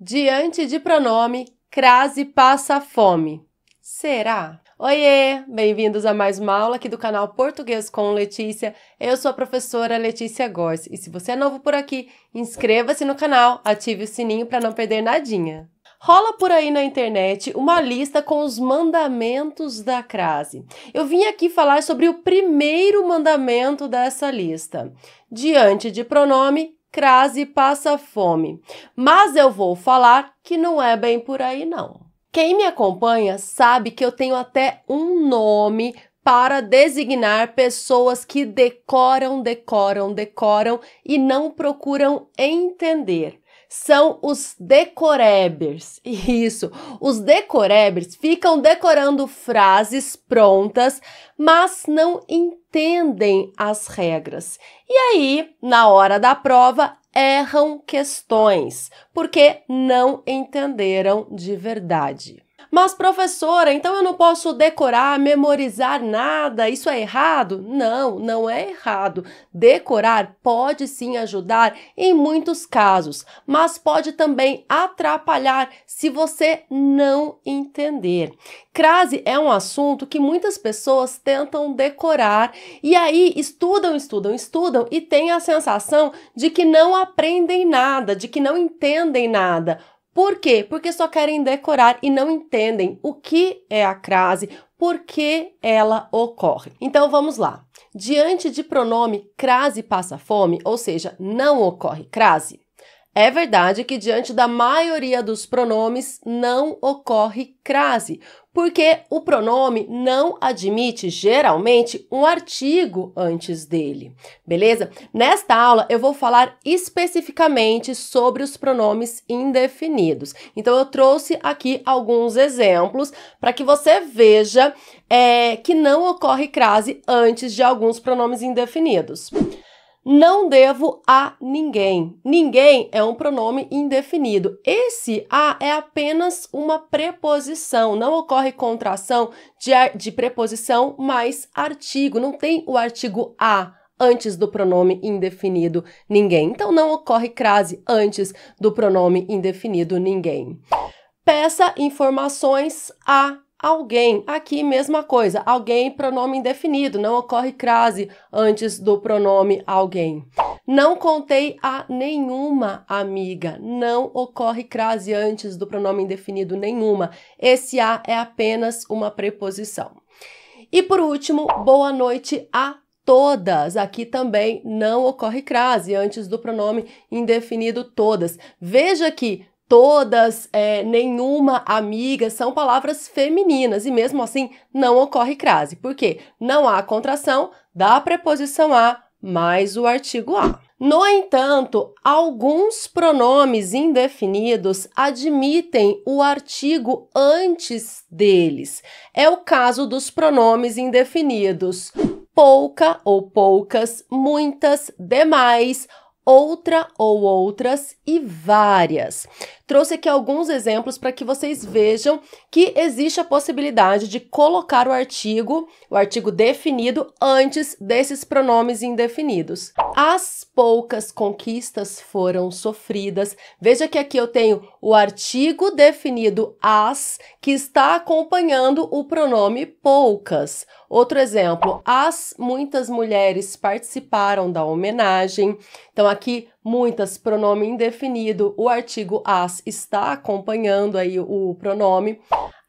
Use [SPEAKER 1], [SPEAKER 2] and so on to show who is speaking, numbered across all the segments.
[SPEAKER 1] Diante de pronome, crase passa fome. Será? Oiê! Bem-vindos a mais uma aula aqui do canal Português com Letícia. Eu sou a professora Letícia Góes e se você é novo por aqui, inscreva-se no canal, ative o sininho para não perder nadinha. Rola por aí na internet uma lista com os mandamentos da crase. Eu vim aqui falar sobre o primeiro mandamento dessa lista. Diante de pronome, crase passa fome. Mas eu vou falar que não é bem por aí, não. Quem me acompanha sabe que eu tenho até um nome para designar pessoas que decoram e não procuram entender. São os decorebers. Isso, os decorebers ficam decorando frases prontas, mas não entendem as regras. E aí, na hora da prova, erram questões, porque não entenderam de verdade. Mas, professora, então eu não posso decorar, memorizar nada? Isso é errado? Não, não é errado. Decorar pode sim ajudar em muitos casos, mas pode também atrapalhar se você não entender. Crase é um assunto que muitas pessoas tentam decorar e aí estudam e têm a sensação de que não aprendem nada, de que não entendem nada. Por quê? Porque só querem decorar e não entendem o que é a crase, por que ela ocorre. Então vamos lá. Diante de pronome crase passa fome, ou seja, não ocorre crase, é verdade que diante da maioria dos pronomes não ocorre crase, porque o pronome não admite, geralmente, um artigo antes dele, beleza? Nesta aula, eu vou falar especificamente sobre os pronomes indefinidos. Então, eu trouxe aqui alguns exemplos para que você veja que não ocorre crase antes de alguns pronomes indefinidos. Não devo a ninguém. Ninguém é um pronome indefinido. Esse a é apenas uma preposição. Não ocorre contração de preposição mais artigo. Não tem o artigo a antes do pronome indefinido ninguém. Então, não ocorre crase antes do pronome indefinido ninguém. Peça informações a alguém. Aqui, mesma coisa. Alguém, pronome indefinido. Não ocorre crase antes do pronome alguém. Não contei a nenhuma amiga. Não ocorre crase antes do pronome indefinido nenhuma. Esse a é apenas uma preposição. E por último, boa noite a todas. Aqui também não ocorre crase antes do pronome indefinido todas. Veja que todas, nenhuma amiga, são palavras femininas e mesmo assim não ocorre crase. Por quê? Não há contração da preposição a mais o artigo a. No entanto, alguns pronomes indefinidos admitem o artigo antes deles. É o caso dos pronomes indefinidos pouca ou poucas, muitas, demais, outra ou outras e várias. Trouxe aqui alguns exemplos para que vocês vejam que existe a possibilidade de colocar o artigo definido antes desses pronomes indefinidos. As poucas conquistas foram sofridas. Veja que aqui eu tenho o artigo definido as, que está acompanhando o pronome poucas. Outro exemplo, as muitas mulheres participaram da homenagem. Então, aqui, muitas, pronome indefinido, o artigo as está acompanhando aí o pronome.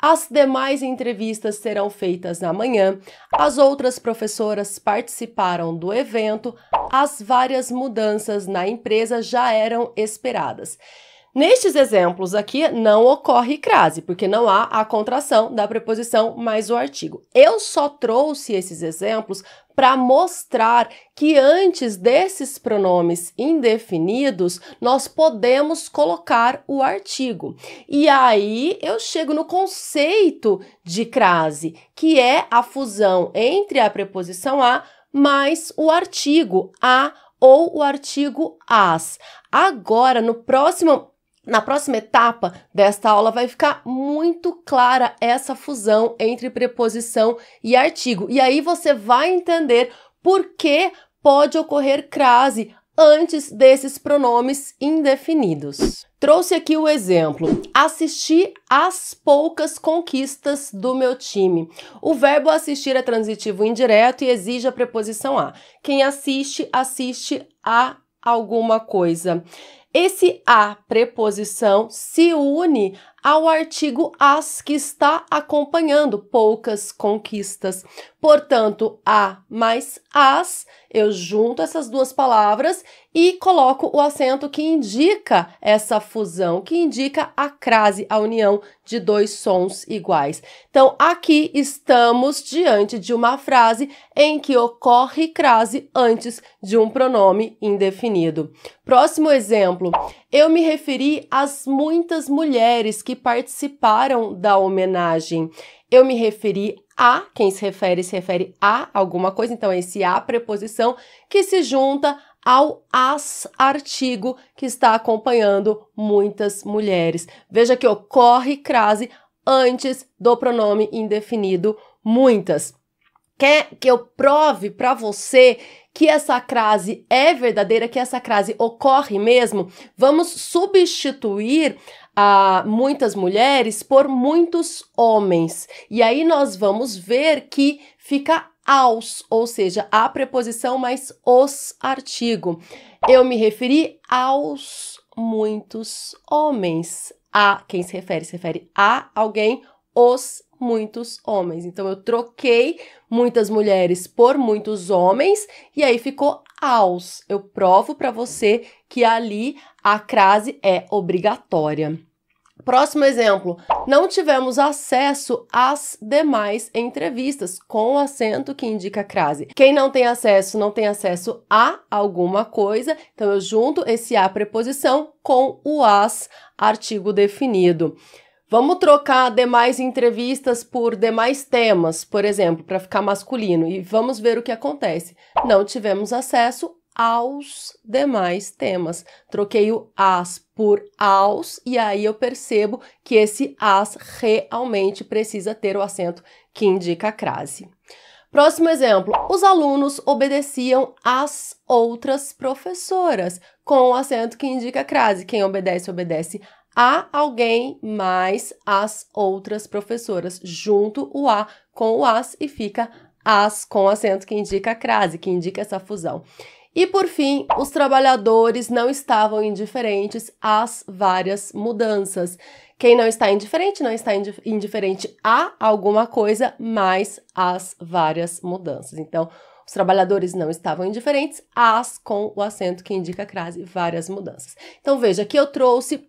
[SPEAKER 1] As demais entrevistas serão feitas amanhã. As outras professoras participaram do evento. As várias mudanças na empresa já eram esperadas. Nestes exemplos aqui, não ocorre crase, porque não há a contração da preposição mais o artigo. Eu só trouxe esses exemplos para mostrar que antes desses pronomes indefinidos, nós podemos colocar o artigo. E aí, eu chego no conceito de crase, que é a fusão entre a preposição a mais o artigo a ou o artigo as. Agora, na próxima etapa desta aula vai ficar muito clara essa fusão entre preposição e artigo. E aí você vai entender por que pode ocorrer crase antes desses pronomes indefinidos. Trouxe aqui o exemplo: assisti às poucas conquistas do meu time. O verbo assistir é transitivo indireto e exige a preposição a. Quem assiste, assiste a alguma coisa. Esse a preposição se une ao artigo as, que está acompanhando poucas conquistas. Portanto, a mais as, eu junto essas duas palavras e coloco o acento que indica essa fusão, que indica a crase, a união de dois sons iguais. Então, aqui estamos diante de uma frase em que ocorre crase antes de um pronome indefinido. Próximo exemplo: eu me referi às muitas mulheres que participaram da homenagem. Eu me referi a, quem se refere a alguma coisa, então esse a preposição que se junta ao as artigo que está acompanhando muitas mulheres. Veja que ocorre crase antes do pronome indefinido muitas. Quer que eu prove para você que essa crase é verdadeira, que essa crase ocorre mesmo? Vamos substituir muitas mulheres por muitos homens. E aí nós vamos ver que fica aos, ou seja, a preposição mais os artigo. Eu me referi aos muitos homens. A quem se refere a alguém, os muitos homens. Então, eu troquei muitas mulheres por muitos homens e aí ficou aos. Eu provo para você que ali a crase é obrigatória. Próximo exemplo: não tivemos acesso às demais entrevistas, com o acento que indica a crase. Quem não tem acesso a alguma coisa, então eu junto esse a preposição com o as, artigo definido. Vamos trocar demais entrevistas por demais temas, por exemplo, para ficar masculino, e vamos ver o que acontece. Não tivemos acesso aos demais temas. Troquei o as por aos e aí eu percebo que esse as realmente precisa ter o acento que indica a crase. Próximo exemplo: os alunos obedeciam às outras professoras, com o acento que indica a crase. Quem obedece, obedece a alguém mais as outras professoras. Junto o a com o as e fica as com o acento que indica a crase, que indica essa fusão. E, por fim, os trabalhadores não estavam indiferentes às várias mudanças. Quem não está indiferente a alguma coisa, mais às várias mudanças. Então, os trabalhadores não estavam indiferentes às, com o acento que indica a crase, várias mudanças. Então, veja que eu trouxe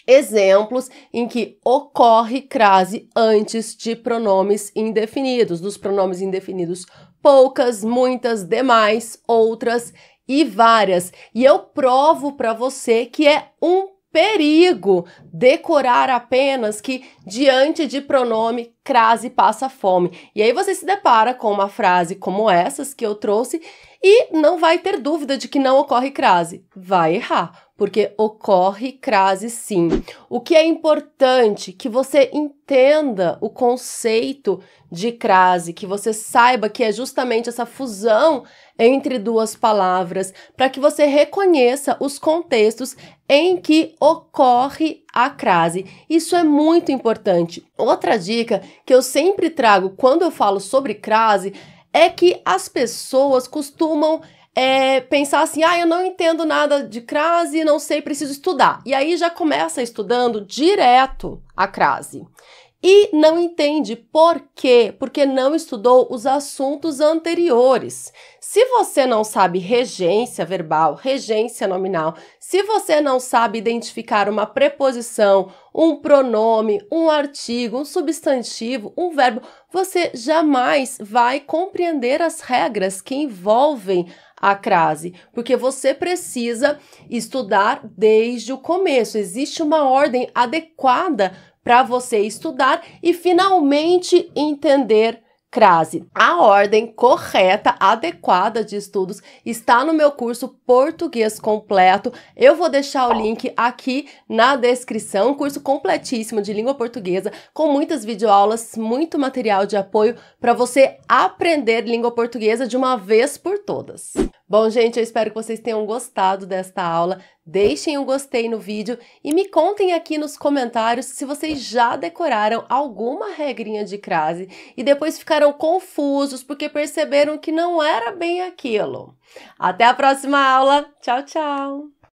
[SPEAKER 1] exemplos em que ocorre crase antes de pronomes indefinidos. Dos pronomes indefinidos, poucas, muitas, demais, outras e várias. E eu provo para você que é um perigo decorar apenas que diante de pronome crase passa fome. E aí você se depara com uma frase como essas que eu trouxe e não vai ter dúvida de que não ocorre crase. Vai errar, porque ocorre crase sim. O que é importante que você entenda o conceito de crase, que você saiba que é justamente essa fusão entre duas palavras, para que você reconheça os contextos em que ocorre a crase. Isso é muito importante. Outra dica que eu sempre trago quando eu falo sobre crase é que as pessoas costumam pensar assim: eu não entendo nada de crase, não sei, preciso estudar. E aí já começa estudando direto a crase. E não entende por quê? Porque não estudou os assuntos anteriores. Se você não sabe regência verbal, regência nominal, se você não sabe identificar uma preposição, um pronome, um artigo, um substantivo, um verbo, você jamais vai compreender as regras que envolvem a crase, porque você precisa estudar desde o começo. Existe uma ordem adequada para você estudar e finalmente entender crase. A ordem correta, adequada de estudos está no meu curso Português Completo. Eu vou deixar o link aqui na descrição, um curso completíssimo de língua portuguesa, com muitas videoaulas, muito material de apoio para você aprender língua portuguesa de uma vez por todas. Bom, gente, eu espero que vocês tenham gostado desta aula. Deixem um gostei no vídeo e me contem aqui nos comentários se vocês já decoraram alguma regrinha de crase e depois ficaram confusos porque perceberam que não era bem aquilo. Até a próxima aula. Tchau, tchau!